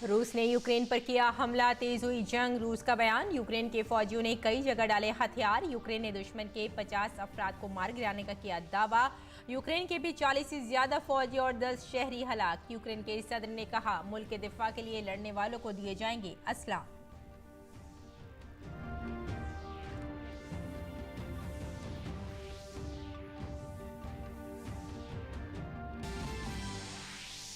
रूस ने यूक्रेन पर किया हमला, तेज हुई जंग। रूस का बयान, यूक्रेन के फौजियों ने कई जगह डाले हथियार। यूक्रेन ने दुश्मन के 50 अफराद को मार गिराने का किया दावा। यूक्रेन के भी 40 से ज्यादा फौजी और 10 शहरी हलाक। यूक्रेन के सदर ने कहा, मुल्क के दिफा के लिए लड़ने वालों को दिए जाएंगे असला।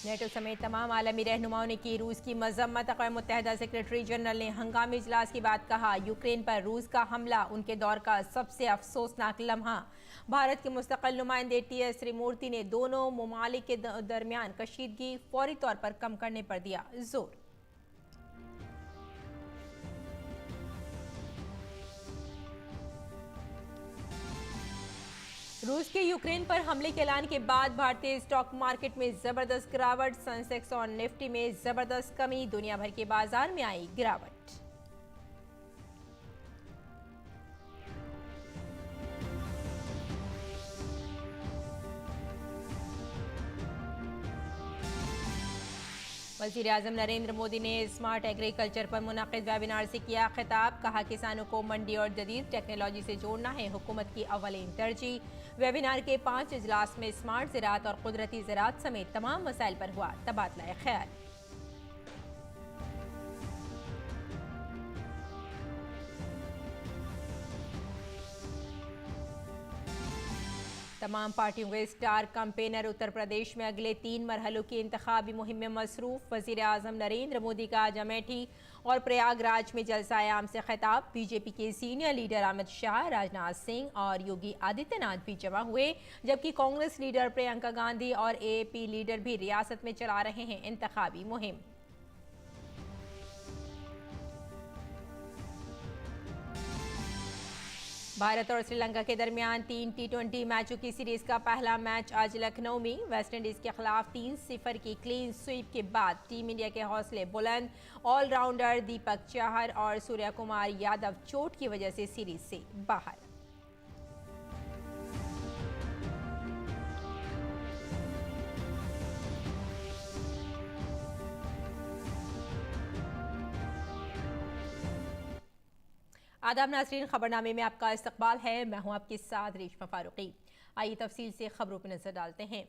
नेटो समेत तमाम आलमी रहनुमाओं ने की रूस की मजम्मत। अक़वाम मुत्तहिदा सेक्रेटरी जनरल ने हंगामी इजलास के बाद कहा, यूक्रेन पर रूस का हमला उनके दौर का सबसे अफसोसनाक लम्हा। भारत के मुस्तकिल नुमाइंदे TS त्रिमूर्ति ने दोनों ममालिक के दरमियान कशीदगी फौरी तौर पर कम करने पर दिया जोर। रूस के यूक्रेन पर हमले के ऐलान के बाद भारतीय स्टॉक मार्केट में जबरदस्त गिरावट। सेंसेक्स और निफ्टी में जबरदस्त कमी। दुनिया भर के बाजार में आई गिरावट। वज़ीर-ए-आज़म नरेंद्र मोदी ने स्मार्ट एग्रीकल्चर पर मुनक़िद वेबिनार से किया खिताब। कहा, किसानों को मंडी और जदीद टेक्नोलॉजी से जोड़ना है हुकूमत की अव्वलीन तरजीह। वेबिनार के 5 इजलास में स्मार्ट ज़राअत और कुदरती ज़राअत समेत तमाम मसाइल पर हुआ तबादला ख्याल। तमाम पार्टियों के स्टार कैंपेनर उत्तर प्रदेश में अगले 3 मरहलों की इंतखाबी मुहिम में मसरूफ। वज़ीर-ए-आज़म नरेंद्र मोदी का आज अमेठी और प्रयागराज में जलसा-ए-आम से खिताब। बीजेपी के सीनियर लीडर अमित शाह, राजनाथ सिंह और योगी आदित्यनाथ भी जमा हुए, जबकि कांग्रेस लीडर प्रियंका गांधी और AAP लीडर भी रियासत में चला रहे हैं इंतखाबी मुहिम। भारत और श्रीलंका के दरमियान 3 T20 मैचों की सीरीज का पहला मैच आज लखनऊ में वेस्टइंडीज के खिलाफ 3-0 की क्लीन स्वीप के बाद टीम इंडिया के हौसले बुलंद। ऑलराउंडर दीपक चाहर और सूर्य कुमार यादव चोट की वजह से सीरीज से बाहर। आदाब नाज़रीन, खबरनामे में आपका इस्तकबाल है। मैं हूं आपके साथ रेशमा फारूकी। आइए तफसील से खबरों पर नजर डालते हैं।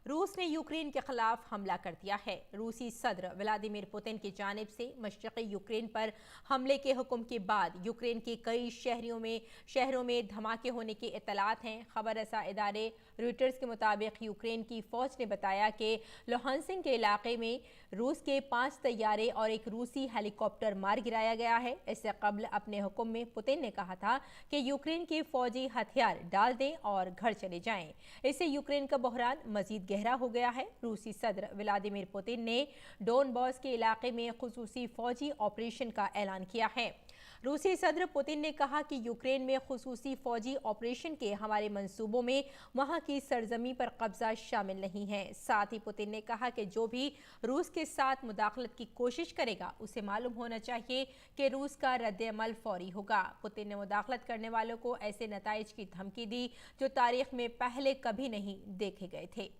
रूस ने यूक्रेन के खिलाफ हमला कर दिया है। रूसी सदर व्लादिमीर पुतिन की जानिब से मशरक़ी यूक्रेन पर हमले के हुक्म के बाद यूक्रेन के कई शहरों में धमाके होने की इत्तलात हैं। खबर रसा इदारे रॉयटर्स के मुताबिक यूक्रेन की फौज ने बताया कि लोहानसिंग के इलाके में रूस के 5 तैयारे और एक रूसी हेलीकॉप्टर मार गिराया गया है। इससे कबल अपने हुक्म में पुतिन ने कहा था कि यूक्रेन के फौजी हथियार डाल दें और घर चले जाएं। इससे यूक्रेन का बहरान मजीद गहरा हो गया है। रूसी सदर व्लादिमीर पुतिन ने डोनबॉस के इलाके में खुसूसी फौजी ऑपरेशन का ऐलान किया है। रूसी सदर पुतिन ने कहा कि यूक्रेन में खुसूसी फौजी ऑपरेशन के हमारे मंसूबों में वहां की सरजमी पर कब्जा शामिल नहीं है। साथ ही पुतिन ने कहा कि जो भी रूस के साथ मुदाखलत की कोशिश करेगा उसे मालूम होना चाहिए कि रूस का रद्द-ए-अमल फौरी होगा। पुतिन ने मुदाखलत करने वालों को ऐसे नताइज की धमकी दी जो तारीख में पहले कभी नहीं देखे गए थे।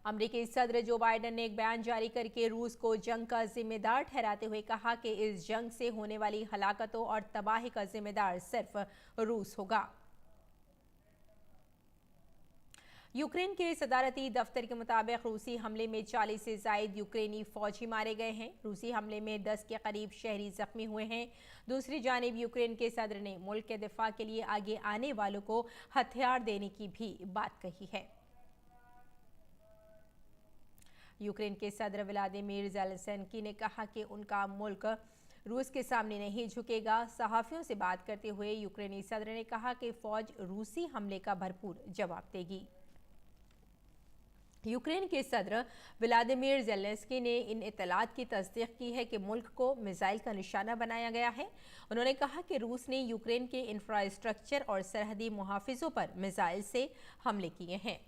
अमेरिकी सदर जो बाइडन ने एक बयान जारी करके रूस को जंग का जिम्मेदार ठहराते हुए कहा कि इस जंग से होने वाली हलाकतों और तबाही का जिम्मेदार सिर्फ रूस होगा। यूक्रेन के सदारती दफ्तर के मुताबिक रूसी हमले में 40 से जायद यूक्रेनी फौजी मारे गए हैं। रूसी हमले में 10 के करीब शहरी जख्मी हुए हैं। दूसरी जानिब यूक्रेन के सदर ने मुल्क के दिफा के लिए आगे आने वालों को हथियार देने की भी बात कही है। यूक्रेन के सदर व्लादिमीर ज़ेलेंस्की ने कहा कि उनका मुल्क रूस के सामने नहीं झुकेगा। सहाफ़ियों से बात करते हुए यूक्रेनी सदर ने कहा कि फ़ौज रूसी हमले का भरपूर जवाब देगी। यूक्रेन के सदर व्लादिमीर ज़ेलेंस्की ने इन इत्तलात की तस्दीक की है कि मुल्क को मिसाइल का निशाना बनाया गया है। उन्होंने कहा कि रूस ने यूक्रेन के इंफ्रास्ट्रक्चर और सरहदी मुहाफ़िज़ों पर मिसाइल से हमले किए हैं।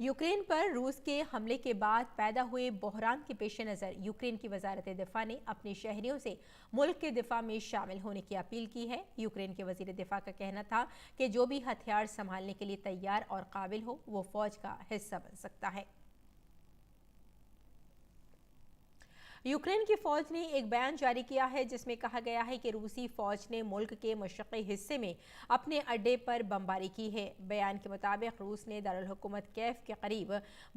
यूक्रेन पर रूस के हमले के बाद पैदा हुए बहरान के पेश नज़र यूक्रेन की वजारत दिफा ने अपने शहरियों से मुल्क के दिफा में शामिल होने की अपील की है। यूक्रेन के वजीर दिफा का कहना था कि जो भी हथियार संभालने के लिए तैयार और काबिल हो वो फौज का हिस्सा बन सकता है। यूक्रेन की फौज ने एक बयान जारी किया है जिसमें कहा गया है कि रूसी फौज ने मुल्क के मशरक़ी हिस्से में अपने अड्डे पर बमबारी की है। बयान के मुताबिक रूस ने दारुल हुकूमत कैफ के करीब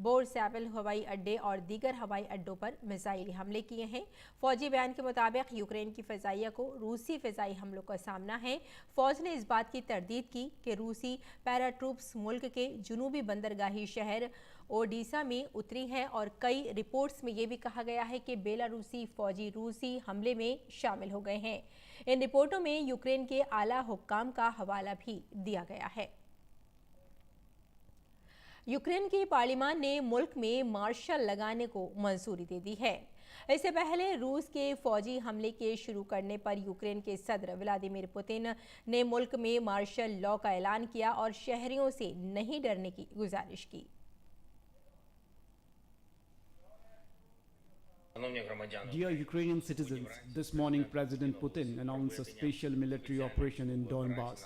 बोरसेवल हवाई अड्डे और दीगर हवाई अड्डों पर मिसाइली हमले किए हैं। फौजी बयान के मुताबिक यूक्रेन की फ़िज़ाइया को रूसी फ़िज़ाई हमलों का सामना है। फौज ने इस बात की तरदीद की कि रूसी पैराट्रूप्स मुल्क के जुनूबी बंदरगाही शहर ओडिशा में उतरी है और कई रिपोर्ट्स में यह भी कहा गया है कि बेलारूसी फौजी रूसी हमले में शामिल हो गए हैं। इन रिपोर्टों में यूक्रेन के आला हुक्काम का हवाला भी दिया गया है। यूक्रेन की पार्लियामान ने मुल्क में मार्शल लगाने को मंजूरी दे दी है। इससे पहले रूस के फौजी हमले के शुरू करने पर यूक्रेन के सदर व्लादिमीर पुतिन ने मुल्क में मार्शल लॉ का ऐलान किया और शहरियों से नहीं डरने की गुजारिश की। Dear Ukrainian citizens, this morning President Putin announced a special military operation in Donbass.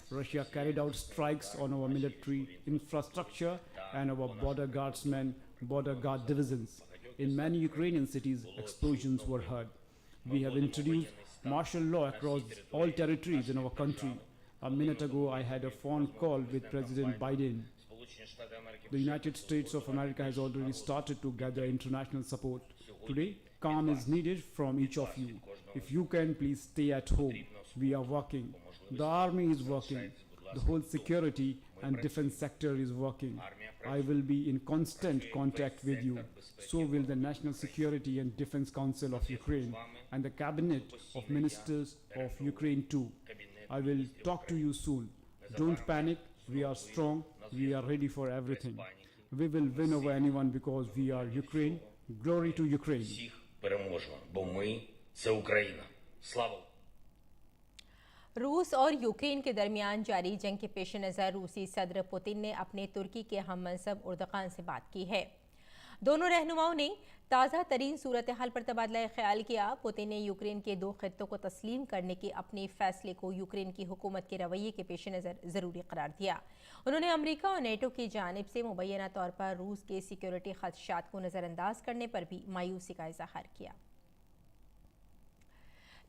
Russia carried out strikes on our military infrastructure and our border guard divisions. In many Ukrainian cities, explosions were heard. We have introduced martial law across all territories in our country. A minute ago, I had a phone call with President Biden. The United States of America has already started to gather international support. Today, calm is needed from each of you. If you can, please stay at home. We are working. The army is working. The whole security and defense sector is working. I will be in constant contact with you. So will the National Security and Defense Council of Ukraine and the Cabinet of Ministers of Ukraine too. I will talk to you soon. Don't panic. We are strong. We are ready for everything. We will win over anyone because we are Ukraine. Glory to Ukraine. Всіх переможемо, бо ми – це Україна. Слава! रूस और Ukraine के दरमियान जारी जंग के पेश नज़र रूसी सदर पुतिन ने अपने तुर्की के हममनसब उर्दगान से बात की है। दोनों रहनुमाओं ने ताज़ा तरीन सूरत हाल पर तबादला ख्याल किया। पुतिन ने यूक्रेन के 2 खित्तों को तस्लीम करने के अपने फैसले को यूक्रेन की हुकूमत के रवैये के पेश नज़र ज़रूरी करार दिया। उन्होंने अमेरिका और नेटो की जानिब से मुबैना तौर पर रूस के सिक्योरिटी खदशात को नज़रअंदाज करने पर भी मायूसी का इजहार किया।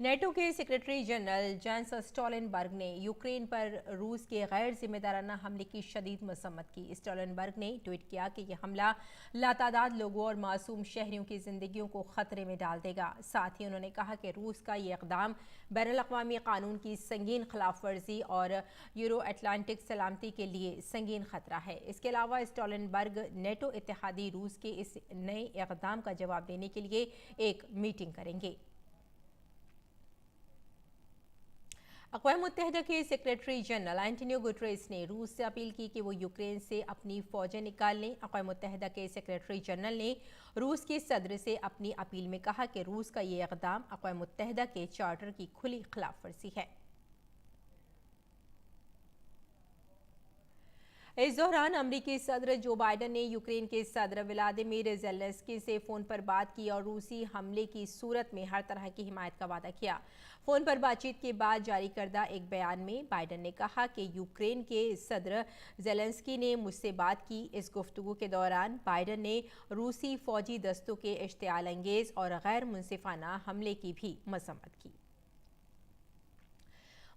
नेटो के सेक्रेटरी जनरल जेंस स्टोलनबर्ग ने यूक्रेन पर रूस के गैर जिम्मेदाराना हमले की शदीद मसम्मत की। स्टोलनबर्ग ने ट्वीट किया कि यह हमला लातादाद लोगों और मासूम शहरियों की जिंदगियों को खतरे में डाल देगा। साथ ही उन्होंने कहा कि रूस का ये इक़दाम बैनुल-अक़वामी कानून की संगीन खिलाफ वर्जी और यूरो अटलांटिक सलामती के लिए संगीन खतरा है। इसके अलावा स्टोलनबर्ग नेटो इत्तेहादी रूस के इस नए इक़दाम का जवाब देने के लिए एक मीटिंग करेंगे। अक़वाम मुत्तहिदा के सेक्रेटरी जनरल एंटोनियो गुटेरेस ने रूस से अपील की कि वो यूक्रेन से अपनी फ़ौजें निकाल लें। अक़वाम मुत्तहिदा के सेक्रेटरी जनरल ने रूस के सदर से अपनी अपील में कहा कि रूस का ये इक़दाम अक़वाम मुत्तहिदा के चार्टर की खुली खिलाफ वर्जी है। इस दौरान अमरीकी सदर जो बाइडन ने यूक्रेन के सदर व्लादिमीर ज़ेलेंस्की से फ़ोन पर बात की और रूसी हमले की सूरत में हर तरह की हिमायत का वादा किया। फ़ोन पर बातचीत के बाद जारी करदा एक बयान में बाइडन ने कहा कि यूक्रेन के सदर ज़ेलेंस्की ने मुझसे बात की। इस गुफ्तगू के दौरान बाइडन ने रूसी फ़ौजी दस्तों के इश्तियाल अंगेज़ और गैर मुनसिफाना हमले की भी मज़म्मत की।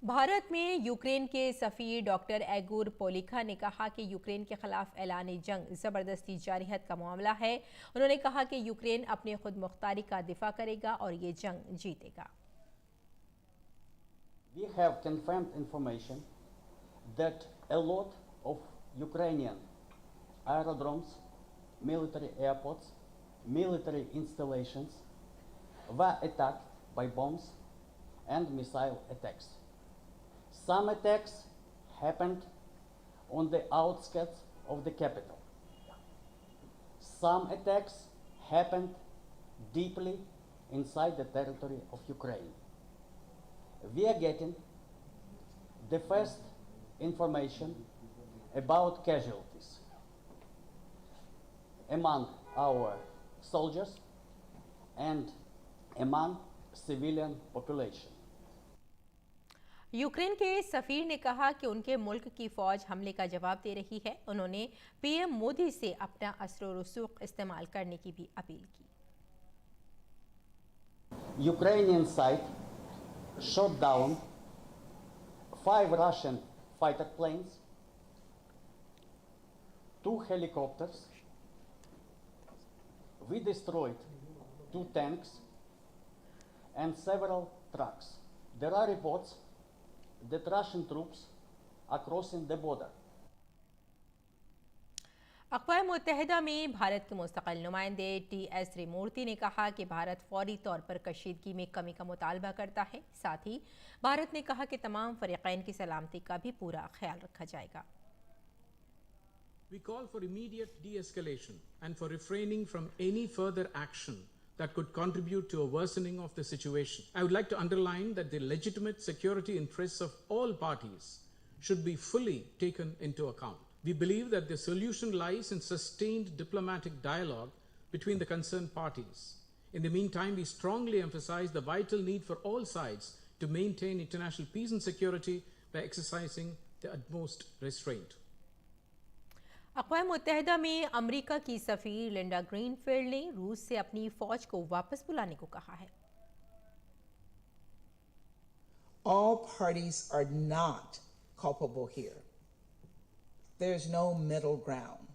भारत में यूक्रेन के सफ़ीर डॉक्टर एगोर पोलिखा ने कहा कि यूक्रेन के खिलाफ ऐलान जंग ज़बरदस्ती जारहियत का मामला है। उन्होंने कहा कि यूक्रेन अपने खुद मुख्तारी का दिफा करेगा और ये जंग जीतेगा। We have confirmed information that a lot of Ukrainian aerodromes, military airports, military installations were attacked by bombs and missile attacks. Some attacks happened on the outskirts of the capital. Some attacks happened deeply inside the territory of Ukraine. We are getting the first information about casualties among our soldiers and among civilian population. Ukraine के सफ़ीर ने कहा कि उनके मुल्क की फ़ौज हमले का जवाब दे रही है। उन्होंने पीएम मोदी से अपना असर व रसूख इस्तेमाल करने की भी अपील की। Ukrainian side shot down 5 Russian fighter planes, 2 helicopters. We destroyed 2 tanks and several trucks. There are reports that Russian troops are crossing the border. अक़वाम मुत्तहिदा में भारत के मुस्तक़िल नुमाइंदे TS त्रिमूर्ति ने कहा कि भारत फौरी तौर पर कशीदगी में कमी का मुतालबा करता है। साथ ही भारत ने कहा कि तमाम फ़रीक़ैन की सलामती का भी पूरा ख्याल रखा जाएगा। We call for immediate de-escalation and for refraining from any further action that could contribute to a worsening of the situation. I would like to underline that the legitimate security interests of all parties should be fully taken into account. We believe that the solution lies in sustained diplomatic dialogue between the concerned parties. In the meantime, we strongly emphasize the vital need for all sides to maintain international peace and security by exercising the utmost restraint. अक़वाम मुत्तहिदा में अमरीका की सफ़ीर Linda greenfield ने रूस से अपनी फ़ौज को वापस बुलाने को कहा है। All parties are not culpable here. There's no middle ground.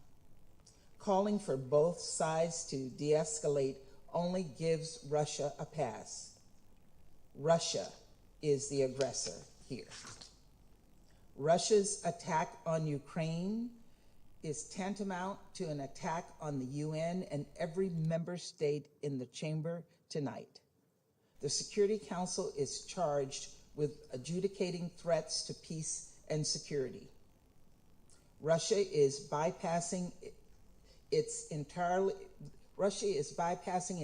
Calling for both sides to de-escalate only gives Russia a pass. Russia is the aggressor here. Russia's attack on Ukraine is tantamount to an attack on the UN and every member state in the chamber tonight. The Security Council is charged with adjudicating threats to peace and security. Russia is bypassing it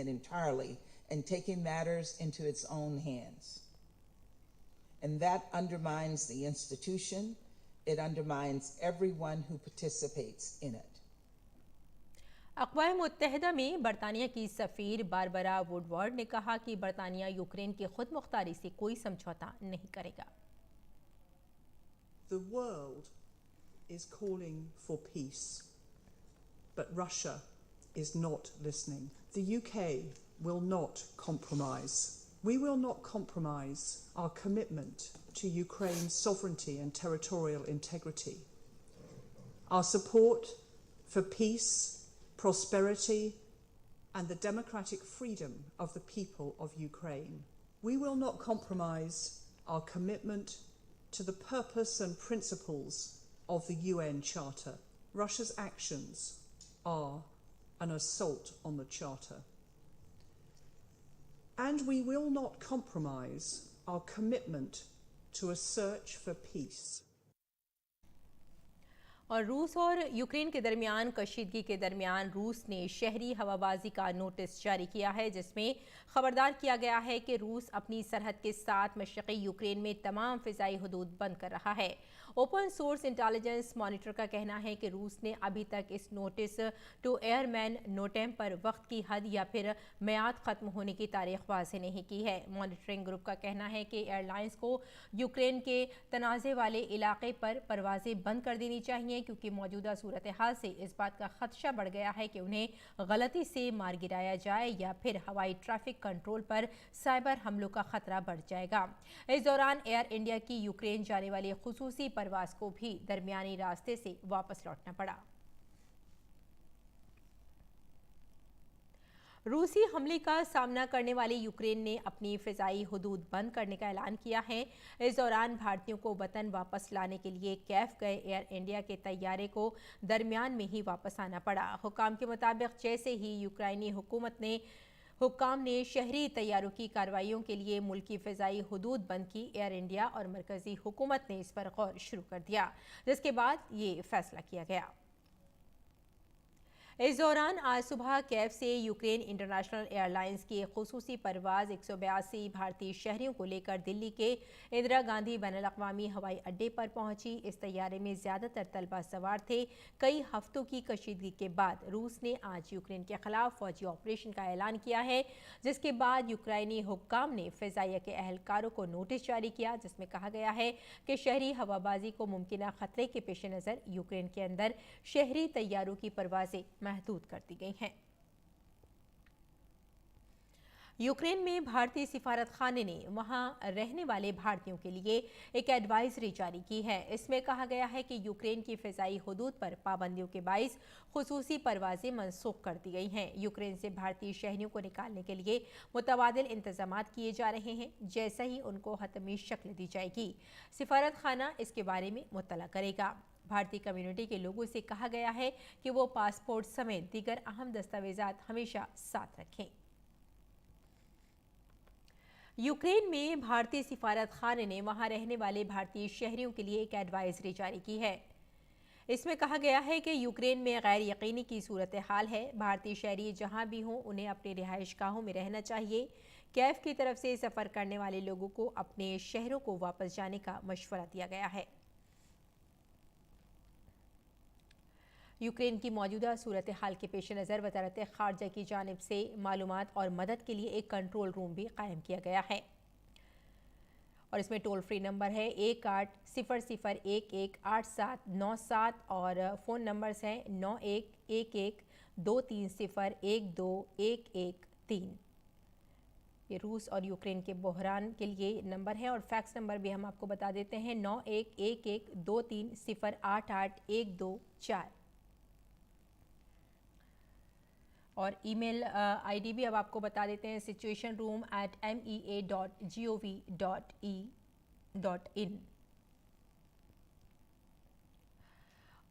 entirely and taking matters into its own hands. And that undermines the institution. It undermines everyone who participates in it. अक़वाम मुत्तहिदा में बरतानिया की सफ़ीर Barbara Woodward ने कहा कि बरतानिया Ukraine की खुद मुख्तारी से कोई समझौता नहीं करेगा। The world is calling for peace, but Russia is not listening. The UK will not compromise. We will not compromise our commitment to Ukraine's sovereignty and territorial integrity. Our support for peace, prosperity, and the democratic freedom of the people of Ukraine. We will not compromise our commitment to the purpose and principles of the UN Charter. Russia's actions are an assault on the Charter. And we will not compromise our commitment to a search for peace. और रूस और Ukraine के दरमियान कशीदगी के दरमियान रूस ने शहरी हवाबाजी का नोटिस जारी किया है, जिसमें खबरदार किया गया है कि रूस अपनी सरहद के साथ मशरक़ी यूक्रेन में तमाम फ़िज़ाई हदूद बंद कर रहा है। ओपन सोर्स इंटेलिजेंस मॉनिटर का कहना है कि रूस ने अभी तक इस नोटिस टू एयरमैन नोटेम पर वक्त की हद या फिर मियाद ख़त्म होने की तारीख वाज़ेह नहीं की है। मॉनिटरिंग ग्रुप का कहना है कि एयरलाइंस को यूक्रेन के तनाज़े वाले इलाके पर परवाज़ें बंद कर देनी चाहिए, क्योंकि मौजूदा सूरत हाल से इस बात का खदशा बढ़ गया है कि उन्हें गलती से मार गिराया जाए या फिर हवाई ट्रैफिक कंट्रोल पर साइबर हमलों का खतरा बढ़ जाएगा। इस दौरान एयर इंडिया की यूक्रेन जाने वाली खुसूसी परवाज़ को भी दरमियानी रास्ते से वापस लौटना पड़ा। रूसी हमले का सामना करने वाली यूक्रेन ने अपनी फ़िज़ाई हदूद बंद करने का ऐलान किया है। इस दौरान भारतीयों को वतन वापस लाने के लिए कैफ गए एयर इंडिया के तैयारे को दरमियान में ही वापस आना पड़ा। हुक्काम के मुताबिक जैसे ही यूक्रेनी हुक्काम ने शहरी तैयारों की कार्रवाइयों के लिए मुल्की फ़िज़ाई हदूद बंद की, एयर इंडिया और मरकज़ी हुकूमत ने इस पर गौर शुरू कर दिया, जिसके बाद ये फ़ैसला किया गया। इस दौरान आज सुबह कैफ से यूक्रेन इंटरनेशनल एयरलाइंस की एक खुसूसी परवाज़ 182 भारतीय शहरियों को लेकर दिल्ली के इंदिरा गांधी बैनुल अक़वामी हवाई अड्डे पर पहुंची। इस तैयारे में ज़्यादातर तलबा सवार थे। कई हफ्तों की कशीदगी के बाद रूस ने आज यूक्रेन के खिलाफ फौजी ऑपरेशन का ऐलान किया है, जिसके बाद यूक्रेनी हुक्काम ने फ़िज़ाइया के अहलकारों को नोटिस जारी किया, जिसमें कहा गया है कि शहरी हवाबाजी को मुमकिन खतरे के पेश नज़र यूक्रेन के अंदर शहरी तैयारों की परवाज़ें महदूद कर दी गई हैं। यूक्रेन में भारतीय सिफारत खाने ने वहां रहने वाले भारतीयों के लिए एक एडवाइजरी जारी की है। इसमें कहा गया है कि यूक्रेन की फ़िज़ाई हुदूद पर पाबंदियों के बाइस खुसूसी परवाज़ें मनसूख कर दी गई हैं। यूक्रेन से भारतीय शहरियों को निकालने के लिए मुतबादिल इंतजामात किए जा रहे हैं। जैसे ही उनको हतमी शक्ल दी जाएगी, सिफारत खाना इसके बारे में मुत्तला करेगा। भारतीय कम्युनिटी के लोगों से कहा गया है कि वो पासपोर्ट समेत दीगर अहम दस्तावेजात हमेशा साथ रखें। यूक्रेन में भारतीय सिफारत खाने ने वहां रहने वाले भारतीय शहरियों के लिए एक एडवाइजरी जारी की है। इसमें कहा गया है कि यूक्रेन में गैर यकीनी की सूरत हाल है। भारतीय शहरी जहां भी हों, उन्हें अपने रिहाइश गाहों में रहना चाहिए। कैफ की तरफ से सफ़र करने वाले लोगों को अपने शहरों को वापस जाने का मशवरा दिया गया है। यूक्रेन की मौजूदा सूरत हाल के पेश नज़र वज़ारत ख़ारजा की जानिब से मालूमात और मदद के लिए एक कंट्रोल रूम भी कायम किया गया है और इसमें टोल फ्री नंबर है 1800118797 और फ़ोन नंबर्स हैं 911123012113। ये रूस और यूक्रेन के बहरान के लिए नंबर है और फैक्स नंबर भी हम आपको बता देते हैं 911123088124 और ईमेल आईडी भी अब आपको बता देते हैं situationroom@mea.gov.in।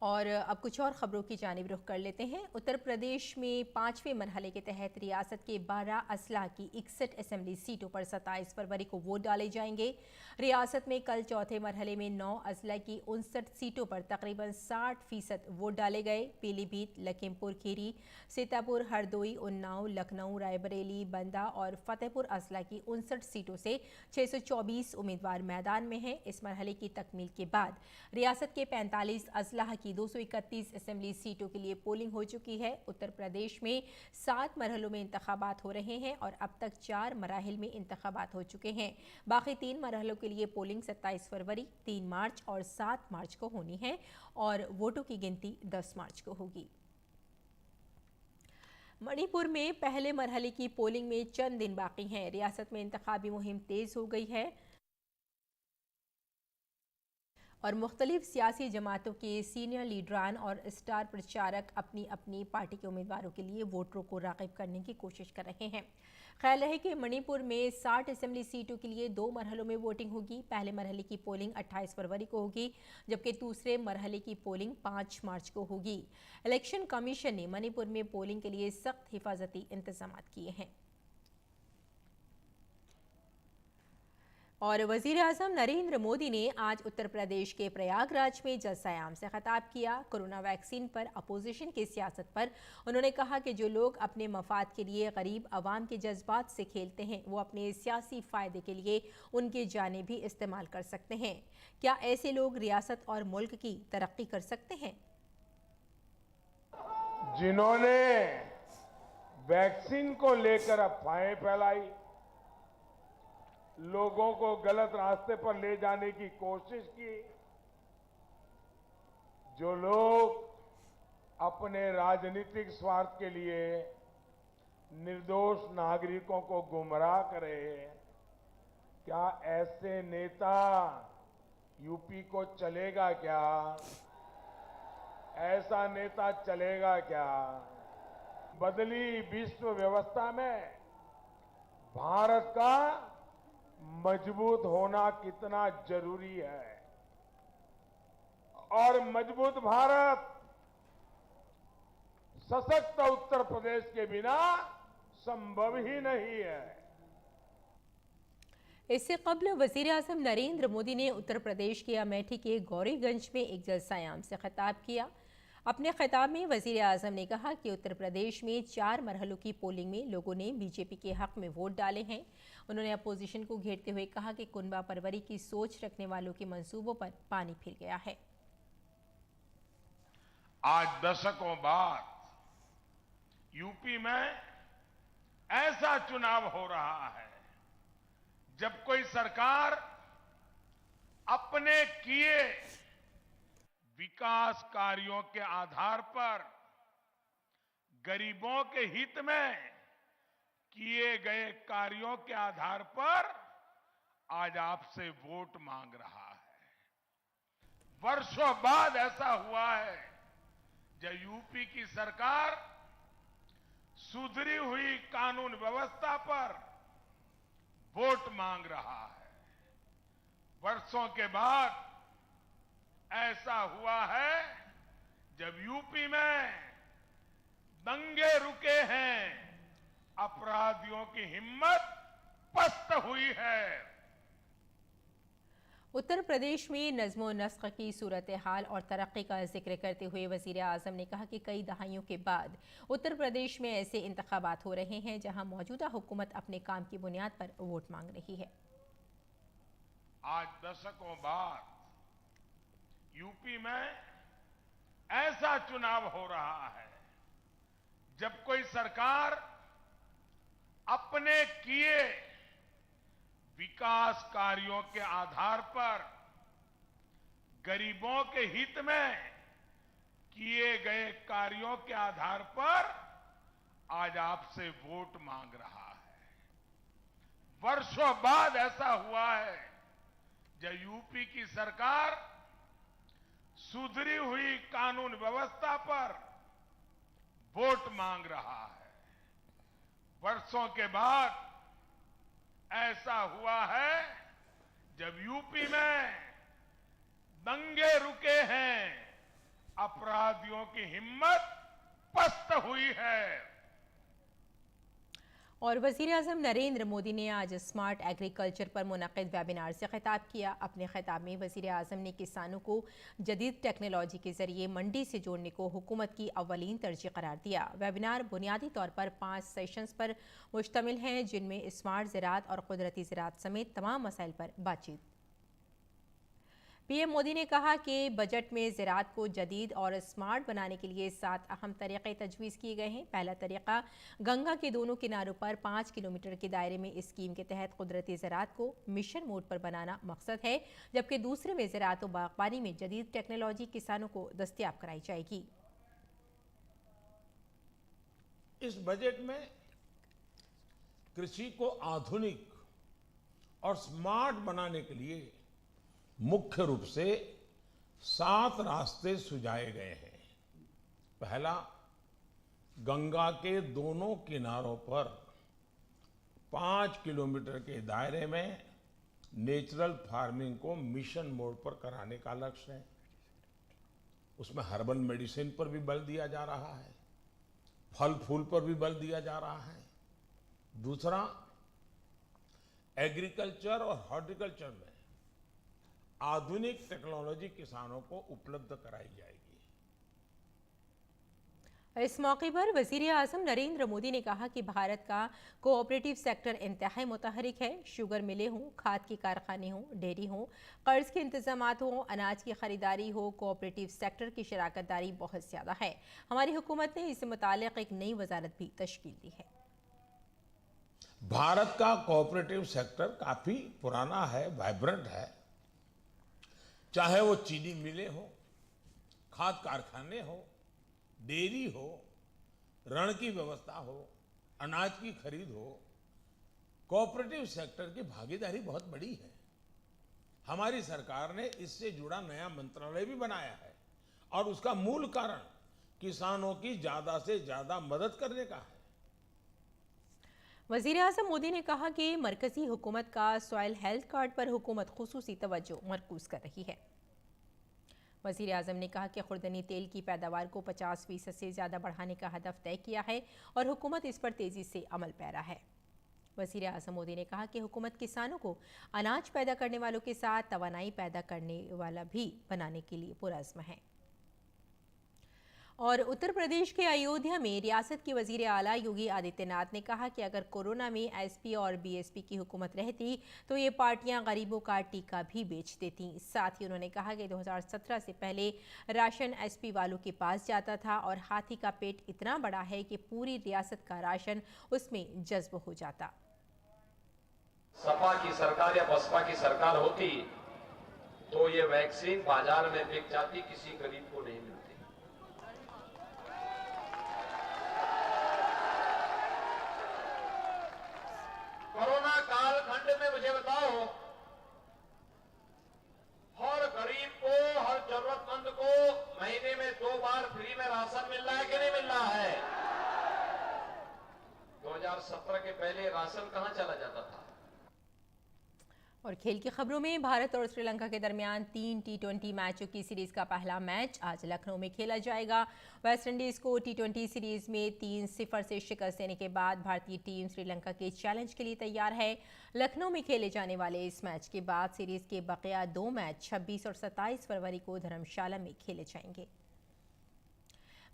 और अब कुछ और ख़बरों की जानिब रुख कर लेते हैं। उत्तर प्रदेश में 5वें मरहले के तहत रियासत के 12 अजला की 61 असम्बली सीटों पर 27 फरवरी को वोट डाले जाएंगे। रियासत में कल चौथे मरहले में 9 अजला की 59 सीटों पर तकरीबन 60% वोट डाले गए। पीलीभीत, लखीमपुर खीरी, सीतापुर, हरदोई, उन्नाव, लखनऊ, रायबरेली, बंदा और फतेहपुर अजला की 59 सीटों से 624 उम्मीदवार मैदान में हैं। इस मरहले की तकमील के बाद रियासत के 45 अजला की 231 असम्बली सीटों के लिए पोलिंग हो चुकी है। उत्तर प्रदेश में 7 मरहलों में इंतखाबात हो रहे हैं और अब तक 4 मराहिल में इंतखाबात हो चुके हैं। बाकी 3 मरहलों के लिए पोलिंग 27 फरवरी, 3 मार्च और 7 मार्च को होनी है और वोटों की गिनती 10 मार्च को होगी। मणिपुर में पहले मरहले की पोलिंग में चंद दिन बाकी हैं। रियासत में इंतखाबी मुहिम तेज हो गई है और मुख्तलिफ सियासी जमातों के सीनियर लीडरान और स्टार प्रचारक अपनी अपनी पार्टी के उम्मीदवारों के लिए वोटरों को राग़िब करने की कोशिश कर रहे हैं। ख्याल है कि मणिपुर में 60 असम्बली सीटों के लिए 2 मरहलों में वोटिंग होगी। पहले मरहले की पोलिंग 28 फरवरी को होगी, जबकि दूसरे मरहले की पोलिंग 5 मार्च को होगी। इलेक्शन कमीशन ने मणिपुर में पोलिंग के लिए सख्त हिफाजती इंतजाम किए हैं। और वज़ीर-ए-आज़म नरेंद्र मोदी ने आज उत्तर प्रदेश के प्रयागराज में जलसा-ए-आम से खिताब किया। कोरोना वैक्सीन पर अपोजिशन की सियासत पर उन्होंने कहा कि जो लोग अपने मफाद के लिए गरीब आवाम के जज्बात से खेलते हैं, वो अपने सियासी फ़ायदे के लिए उनकी जानें भी इस्तेमाल कर सकते हैं। क्या ऐसे लोग रियासत और मुल्क की तरक्की कर सकते हैं? जिन्होंने वैक्सीन को लेकर अफवाहें फैलाई, लोगों को गलत रास्ते पर ले जाने की कोशिश की, जो लोग अपने राजनीतिक स्वार्थ के लिए निर्दोष नागरिकों को गुमराह करे, क्या ऐसे नेता यूपी को चलेगा क्या? ऐसा नेता चलेगा क्या? बदली विश्व व्यवस्था में भारत का मजबूत होना कितना जरूरी है और मजबूत भारत सशक्त उत्तर प्रदेश के बिना संभव ही नहीं है। इससे कबल वज़ीर-ए-आज़म नरेंद्र मोदी ने उत्तर प्रदेश के अमेठी के गौरीगंज में एक जलसा-ए-आम से खिताब किया। अपने खिताब में वज़ीर-ए-आज़म ने कहा कि उत्तर प्रदेश में 4 मरहलों की पोलिंग में लोगों ने बीजेपी के हक में वोट डाले हैं। उन्होंने अपोजिशन को घेरते हुए कहा कि कुनबा परवरी की सोच रखने वालों के मंसूबों पर पानी फिर गया है। आज दशकों बाद यूपी में ऐसा चुनाव हो रहा है जब कोई सरकार अपने किए विकास कार्यों के आधार पर गरीबों के हित में किए गए कार्यों के आधार पर आज आपसे वोट मांग रहा है। वर्षों बाद ऐसा हुआ है जब यूपी की सरकार सुधरी हुई कानून व्यवस्था पर वोट मांग रहा है। वर्षों के बाद ऐसा हुआ है जब यूपी में दंगे रुके हैं, अपराधियों की हिम्मत पस्त हुई है। उत्तर प्रदेश में नज़्म नस्ख की सूरत हाल और तरक्की का जिक्र करते हुए वज़ीर आज़म ने कहा कि कई दहाइयों के बाद उत्तर प्रदेश में ऐसे इंतखाबात हो रहे हैं जहां मौजूदा हुकूमत अपने काम की बुनियाद पर वोट मांग रही है। आज दशकों बाद यूपी में ऐसा चुनाव हो रहा है जब कोई सरकार अपने किए विकास कार्यों के आधार पर गरीबों के हित में किए गए कार्यों के आधार पर आज आपसे वोट मांग रहा है। वर्षों बाद ऐसा हुआ है जब यूपी की सरकार सुधरी हुई कानून व्यवस्था पर वोट मांग रहा है। वर्षों के बाद ऐसा हुआ है जब यूपी में दंगे रुके हैं, अपराधियों की हिम्मत पस्त हुई है। और वज़ीर आज़म नरेंद्र मोदी ने आज स्मार्ट एग्रीकल्चर पर मुनक़िद वेबिनार से खिताब किया। अपने खिताब में वज़ीर आज़म ने किसानों को जदीद टेक्नोलॉजी के ज़रिए मंडी से जोड़ने को हुकूमत की अव्वलीन तरजीह करार दिया। वेबिनार बुनियादी तौर पर 5 सेशंस पर मुश्तमिल हैं, जिनमें स्मार्ट ज़राअत और कुदरती ज़राअत समेत तमाम मसाइल पर बातचीत। पीएम मोदी ने कहा कि बजट में ज़राअत को जदीद और स्मार्ट बनाने के लिए 7 अहम तरीक़े तजवीज़ किए गए हैं। पहला तरीक़ा गंगा के दोनों किनारों पर 5 किलोमीटर के दायरे में इस स्कीम के तहत कुदरती ज़राअत को मिशन मोड पर बनाना मकसद है, जबकि दूसरे में ज़राअत और बागबानी में जदीद टेक्नोलॉजी किसानों को दस्तयाब कराई जाएगी। इस बजट में कृषि को आधुनिक और स्मार्ट बनाने के लिए मुख्य रूप से 7 रास्ते सुझाए गए हैं। पहला, गंगा के दोनों किनारों पर 5 किलोमीटर के दायरे में नेचुरल फार्मिंग को मिशन मोड पर कराने का लक्ष्य है। उसमें हर्बल मेडिसिन पर भी बल दिया जा रहा है, फल फूल पर भी बल दिया जा रहा है। दूसरा, एग्रीकल्चर और हॉर्टिकल्चर में आधुनिक टेक्नोलॉजी किसानों को उपलब्ध कराई जाएगी। इस मौके पर वज़ीर आज़म नरेंद्र मोदी ने कहा कि भारत का कोऑपरेटिव सेक्टर इंतहाई मुतहरिक है। शुगर मिलें हों, खाद के कारखाने हों, डेयरी हों, कर्ज के इंतजामात हों, अनाज की खरीदारी हो, कोऑपरेटिव सेक्टर की शराकतदारी बहुत ज़्यादा है। हमारी हुकूमत ने इससे मुताल्लिक़ एक नई वजारत भी तश्कील दी है। भारत का कोऑपरेटिव सेक्टर काफी पुराना है, वाइब्रेंट है। चाहे वो चीनी मिलें हो, खाद कारखाने हो, डेयरी हो, ऋण की व्यवस्था हो, अनाज की खरीद हो, कोऑपरेटिव सेक्टर की भागीदारी बहुत बड़ी है। हमारी सरकार ने इससे जुड़ा नया मंत्रालय भी बनाया है और उसका मूल कारण किसानों की ज्यादा से ज्यादा मदद करने का है। वज़ीर आज़म मोदी ने कहा कि मरकजी हुकूमत का सॉइल हेल्थ कार्ड पर हुकूमत खुसूसी तवज्जो मरकूज कर रही है। वज़ीर आज़म ने कहा कि खुर्दनी तेल की पैदावार को 50% से ज़्यादा बढ़ाने का हदफ तय किया है और हुकूमत इस पर तेज़ी से अमल पैरा है। वज़ीर आज़म मोदी ने कहा कि हुकूमत किसानों को अनाज पैदा करने वालों के साथ तवानाई पैदा करने वाला भी बनाने के लिए पुरअज़्म है। और उत्तर प्रदेश के अयोध्या में रियासत के वज़ीर आला योगी आदित्यनाथ ने कहा कि अगर कोरोना में एसपी और बीएसपी की हुकूमत रहती तो ये पार्टियां गरीबों का टीका भी बेच देती। साथ ही उन्होंने कहा कि 2017 से पहले राशन एसपी वालों के पास जाता था और हाथी का पेट इतना बड़ा है कि पूरी रियासत का राशन उसमें जज्ब हो जाता। सपा की सरकार या बसपा की सरकार होती तो ये वैक्सीन बाजार में बिक जाती, किसी गरीब को नहीं मिलती। 2017 के पहले राशन कहां चला जाता था। और खेल की खबरों में भारत और श्रीलंका के दरमियान 3 T20 मैचों की सीरीज का पहला मैच आज लखनऊ में खेला जाएगा। वेस्टइंडीज को T20 सीरीज में 3-0 से शिकस्त देने के बाद भारतीय टीम श्रीलंका के चैलेंज के लिए तैयार है। लखनऊ में खेले जाने वाले इस मैच के बाद सीरीज के बकिया 2 मैच 26 और 27 फरवरी को धर्मशाला में खेले जाएंगे।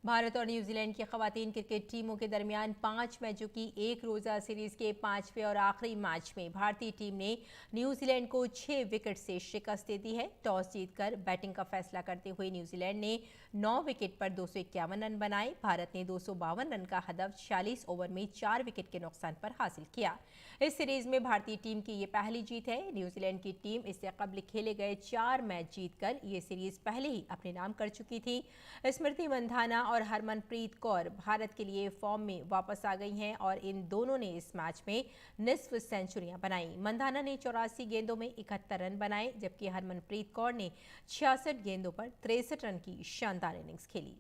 भारत और न्यूजीलैंड की खवातीन क्रिकेट टीमों के दरमियान 5 मैचों की एक रोजा सीरीज के 5वें और आखिरी मैच में भारतीय टीम ने न्यूजीलैंड को 6 विकेट से शिकस्त दे दी है। टॉस जीतकर बैटिंग का फैसला करते हुए न्यूजीलैंड ने 9 विकेट पर 251 रन बनाए। भारत ने 252 रन का हदफ 46 ओवर में 4 विकेट के नुकसान पर हासिल किया। इस सीरीज में भारतीय टीम की ये पहली जीत है। न्यूजीलैंड की टीम इससे कबल खेले गए 4 मैच जीतकर ये सीरीज पहले ही अपने नाम कर चुकी थी। स्मृति मंधाना और हरमनप्रीत कौर भारत के लिए फॉर्म में वापस आ गई हैं और इन दोनों ने इस मैच में निस्फ सेंचुरियां बनाई। मंधाना ने 84 गेंदों में 71 रन बनाए, जबकि हरमनप्रीत कौर ने 66 गेंदों पर 63 रन की शानदार इनिंग्स खेली।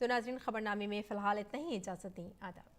तो नाज़रीन, खबरनामे में फिलहाल इतना ही। इजाजत दें। आदाब।